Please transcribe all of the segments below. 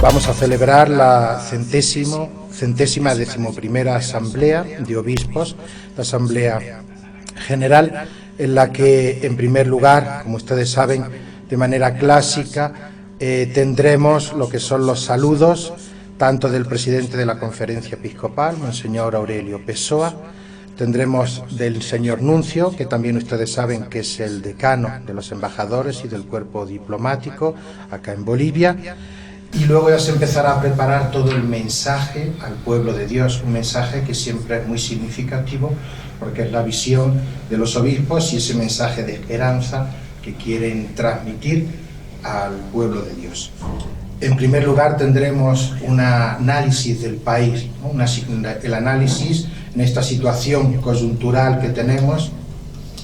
Vamos a celebrar la centésima decimoprimera Asamblea de Obispos, la Asamblea General, en la que, en primer lugar, como ustedes saben, de manera clásica, tendremos lo que son los saludos, tanto del presidente de la Conferencia Episcopal, Monseñor Aurelio Pessoa, tendremos del señor Nuncio, que también ustedes saben que es el decano de los embajadores y del cuerpo diplomático acá en Bolivia, y luego ya se empezará a preparar todo el mensaje al pueblo de Dios, un mensaje que siempre es muy significativo porque es la visión de los obispos y ese mensaje de esperanza que quieren transmitir al pueblo de Dios. En primer lugar tendremos un análisis del país, ¿no? El análisis en esta situación coyuntural que tenemos,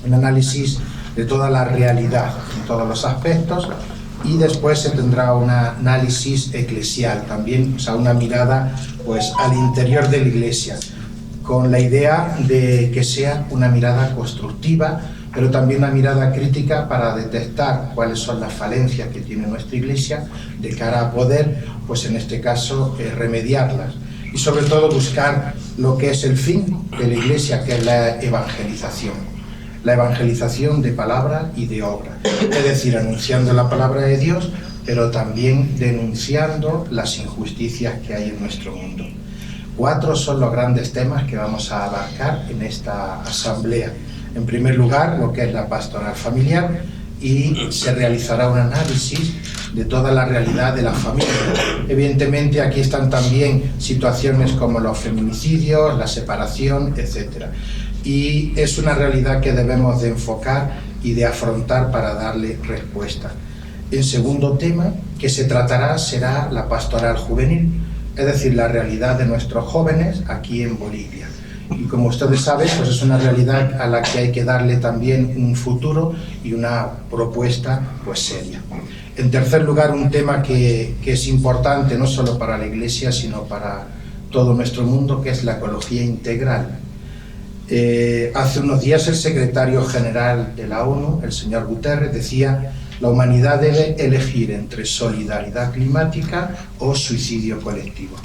un análisis de toda la realidad en todos los aspectos, y después se tendrá un análisis eclesial también, o sea, una mirada pues al interior de la Iglesia, con la idea de que sea una mirada constructiva, pero también una mirada crítica para detectar cuáles son las falencias que tiene nuestra Iglesia de cara a poder, pues en este caso, remediarlas. Y sobre todo buscar lo que es el fin de la Iglesia, que es la evangelización de palabra y de obra. Es decir, anunciando la palabra de Dios, pero también denunciando las injusticias que hay en nuestro mundo. 4 son los grandes temas que vamos a abarcar en esta asamblea. En primer lugar, lo que es la pastoral familiar, y se realizará un análisis de toda la realidad de la familia. Evidentemente aquí están también situaciones como los feminicidios, la separación, etc. Y es una realidad que debemos de enfocar y de afrontar para darle respuesta. El segundo tema que se tratará será la pastoral juvenil, es decir, la realidad de nuestros jóvenes aquí en Bolivia. Y como ustedes saben, pues es una realidad a la que hay que darle también un futuro y una propuesta pues seria. En tercer lugar, un tema que es importante no solo para la Iglesia, sino para todo nuestro mundo, que es la ecología integral. Hace unos días el secretario general de la ONU, el señor Guterres, decía: la humanidad debe elegir entre solidaridad climática o suicidio colectivo.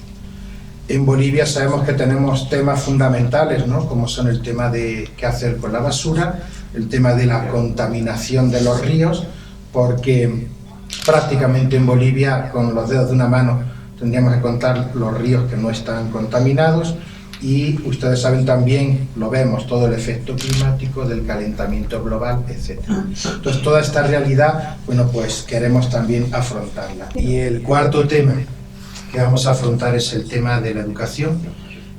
En Bolivia sabemos que tenemos temas fundamentales, ¿no? Como son el tema de qué hacer con la basura, el tema de la contaminación de los ríos, porque prácticamente en Bolivia, con los dedos de una mano, tendríamos que contar los ríos que no están contaminados, y ustedes saben también, lo vemos, todo el efecto climático del calentamiento global, etc. Entonces toda esta realidad, bueno, pues queremos también afrontarla. Y el cuarto tema que vamos a afrontar es el tema de la educación.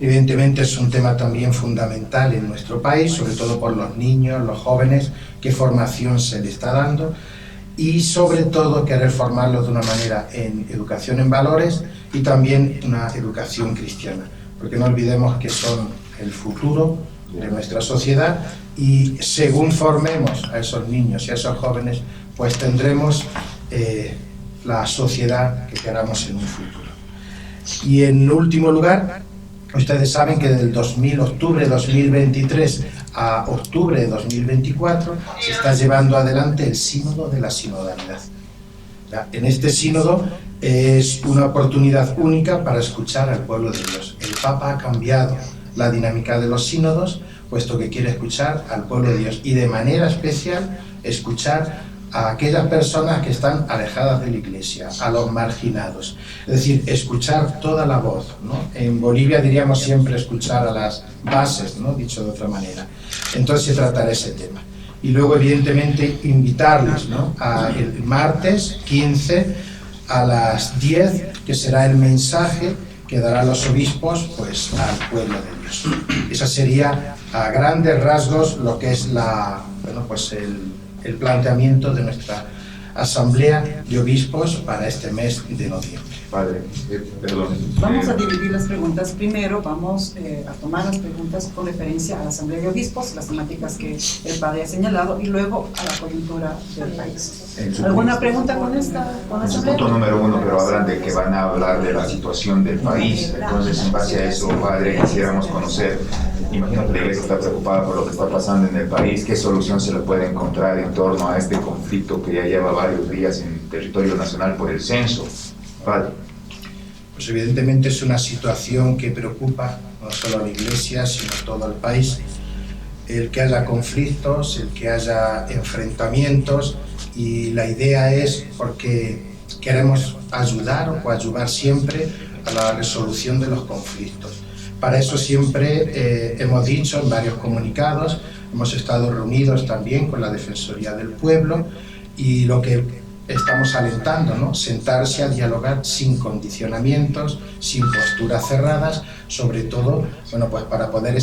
Evidentemente es un tema también fundamental en nuestro país, sobre todo por los niños, los jóvenes, qué formación se le está dando, y sobre todo querer formarlos de una manera en educación en valores y también una educación cristiana, porque no olvidemos que son el futuro de nuestra sociedad, y según formemos a esos niños y a esos jóvenes, pues tendremos la sociedad que queramos en un futuro. Y en último lugar, ustedes saben que desde octubre de 2023 a octubre de 2024 se está llevando adelante el sínodo de la sinodalidad. En este sínodo es una oportunidad única para escuchar al pueblo de Dios. El Papa ha cambiado la dinámica de los sínodos, puesto que quiere escuchar al pueblo de Dios y de manera especial escuchar a aquellas personas que están alejadas de la Iglesia, a los marginados. Es decir, escuchar toda la voz, ¿no? En Bolivia diríamos siempre escuchar a las bases, ¿no? Dicho de otra manera. Entonces se tratará ese tema. Y luego, evidentemente, invitarles, ¿no? El martes 15 a las 10, que será el mensaje que darán los obispos pues, al pueblo de Dios. Esa sería, a grandes rasgos, lo que es el planteamiento de nuestra Asamblea de Obispos para este mes de noviembre. Padre, perdón. Vamos a dividir las preguntas. Primero vamos a tomar las preguntas con referencia a la Asamblea de Obispos, las temáticas que el Padre ha señalado, y luego a la coyuntura del país. ¿Alguna pregunta con esta? En su punto número 1, pero hablan de que van a hablar de la situación del país. Entonces, en base a eso, Padre, quisiéramos conocer, imagino que la Iglesia está preocupada por lo que está pasando en el país, ¿qué solución se le puede encontrar en torno a este conflicto que ya lleva varios días en territorio nacional por el censo? Padre. Pues evidentemente es una situación que preocupa no solo a la Iglesia, sino a todo el país. El que haya conflictos, el que haya enfrentamientos, y la idea es porque queremos ayudar o coadyuvar siempre a la resolución de los conflictos. Para eso siempre hemos dicho en varios comunicados, hemos estado reunidos también con la Defensoría del Pueblo, y lo que estamos alentando, ¿no? Sentarse a dialogar sin condicionamientos, sin posturas cerradas, sobre todo, bueno, pues para poder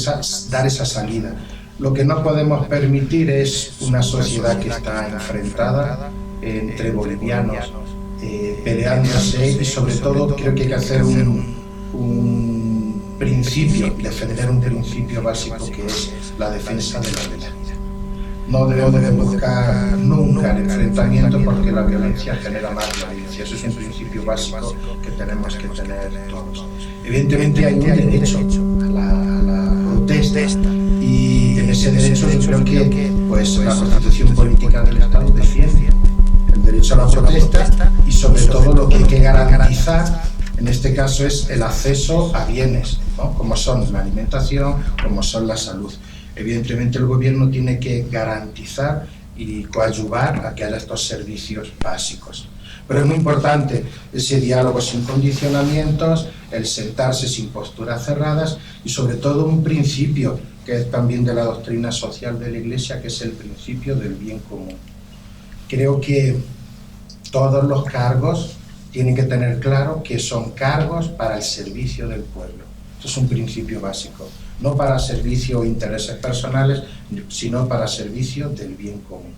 dar esa salida. Lo que no podemos permitir es una sociedad que está enfrentada entre bolivianos, peleándose, y sobre todo creo que hay que hacer un principio, defender un principio básico, que es la defensa de la vida. No debemos buscar nunca el enfrentamiento, porque la violencia genera más violencia. Eso es un principio básico que tenemos que tener todos. Evidentemente hay un derecho a la protesta, y en ese derecho yo creo que pues, la Constitución Política del Estado defiende el derecho a la protesta, y sobre todo lo que hay que garantizar en este caso es el acceso a bienes, ¿no? Como son la alimentación, como son la salud. Evidentemente el gobierno tiene que garantizar y coadyuvar a que haya estos servicios básicos. Pero es muy importante ese diálogo sin condicionamientos, el sentarse sin posturas cerradas, y sobre todo un principio que es también de la doctrina social de la Iglesia, que es el principio del bien común. Creo que todos los cargos tienen que tener claro que son cargos para el servicio del pueblo. Eso es un principio básico. No para servicio o intereses personales, sino para servicio del bien común.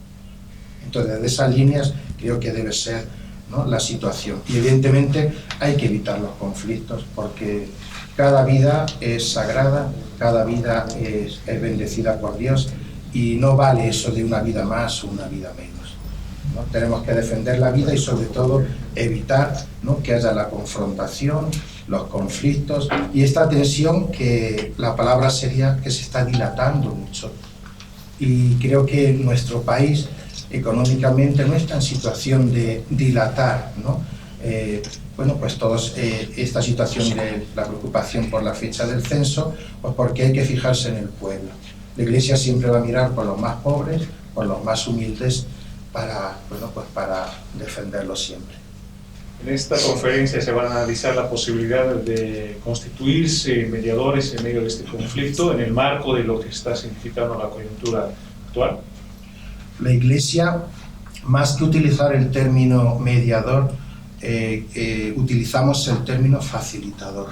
Entonces, desde esas líneas creo que debe ser, ¿no?, la situación. Y evidentemente hay que evitar los conflictos, porque cada vida es sagrada, cada vida es bendecida por Dios, y no vale eso de una vida más o una vida menos, ¿no? Tenemos que defender la vida y sobre todo evitar, ¿no?, que haya la confrontación, los conflictos y esta tensión, que la palabra sería que se está dilatando mucho. Y creo que nuestro país económicamente no está en situación de dilatar, ¿no? Bueno, pues todos esta situación de la preocupación por la fecha del censo, pues porque hay que fijarse en el pueblo. La Iglesia siempre va a mirar por los más pobres, por los más humildes, para, bueno, pues para defenderlos siempre. En esta conferencia se va a analizar la posibilidad de constituirse mediadores en medio de este conflicto en el marco de lo que está significando la coyuntura actual. La Iglesia, más que utilizar el término mediador, utilizamos el término facilitador.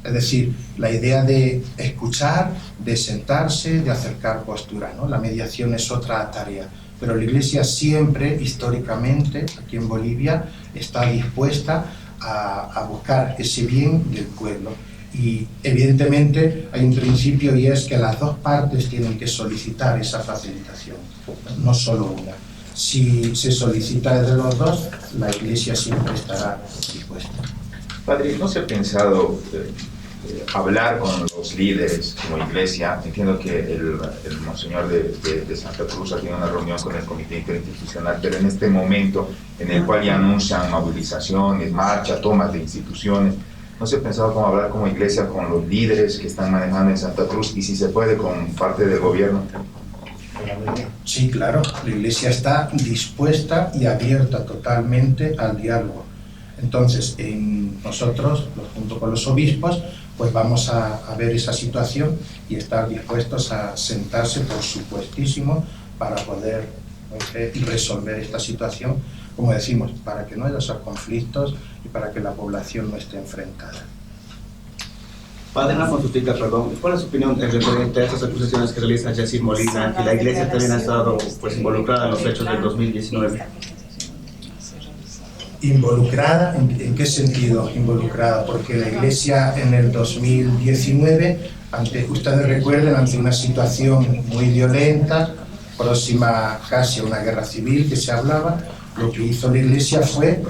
Es decir, la idea de escuchar, de sentarse, de acercar posturas, ¿no? La mediación es otra tarea. Pero la Iglesia siempre, históricamente, aquí en Bolivia, está dispuesta a buscar ese bien del pueblo. Y evidentemente hay un principio, y es que las dos partes tienen que solicitar esa facilitación, no solo una. Si se solicita desde los dos, la Iglesia siempre estará dispuesta. Padre, ¿no se ha pensado hablar con los líderes como Iglesia? Entiendo que el Monseñor de Santa Cruz ha tenido una reunión con el Comité Interinstitucional, pero en este momento en el cual ya anuncian movilizaciones, marchas, tomas de instituciones, ¿no se ha pensado cómo hablar como Iglesia con los líderes que están manejando en Santa Cruz, y si se puede con parte del gobierno? Sí, claro, la Iglesia está dispuesta y abierta totalmente al diálogo. Entonces, nosotros, junto con los obispos, pues vamos a ver esa situación y estar dispuestos a sentarse, por supuestísimo, para poder resolver esta situación, como decimos, para que no haya esos conflictos y para que la población no esté enfrentada. Padre, una consultita, perdón. ¿Cuál es su opinión referente a estas acusaciones que realiza Yacir Molina, que la Iglesia también ha estado pues involucrada en los hechos del 2019? ¿Involucrada? ¿En qué sentido involucrada? Porque la Iglesia en el 2019, ustedes recuerden, ante una situación muy violenta, próxima casi a una guerra civil que se hablaba, lo que hizo la Iglesia fue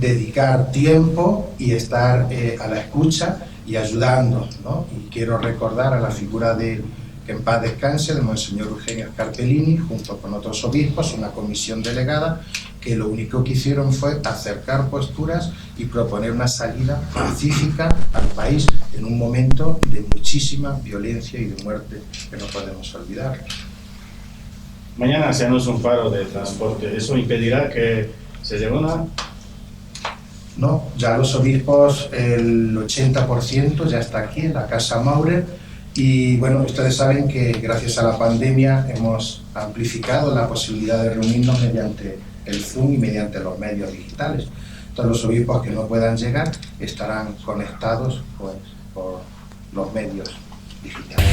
dedicar tiempo y estar a la escucha y ayudando, ¿no? Y quiero recordar a la figura que en paz descanse, de Monseñor Eugenio Scarpellini, junto con otros obispos, una comisión delegada, que lo único que hicieron fue acercar posturas y proponer una salida pacífica al país en un momento de muchísima violencia y de muerte que no podemos olvidar. Mañana hacemos un paro de transporte. ¿Eso impedirá que se reúna? No, ya los obispos, el 80% ya está aquí en la Casa Maurer y bueno, ustedes saben que gracias a la pandemia hemos amplificado la posibilidad de reunirnos mediante el Zoom y mediante los medios digitales. Todos los obispos que no puedan llegar estarán conectados pues, por los medios digitales.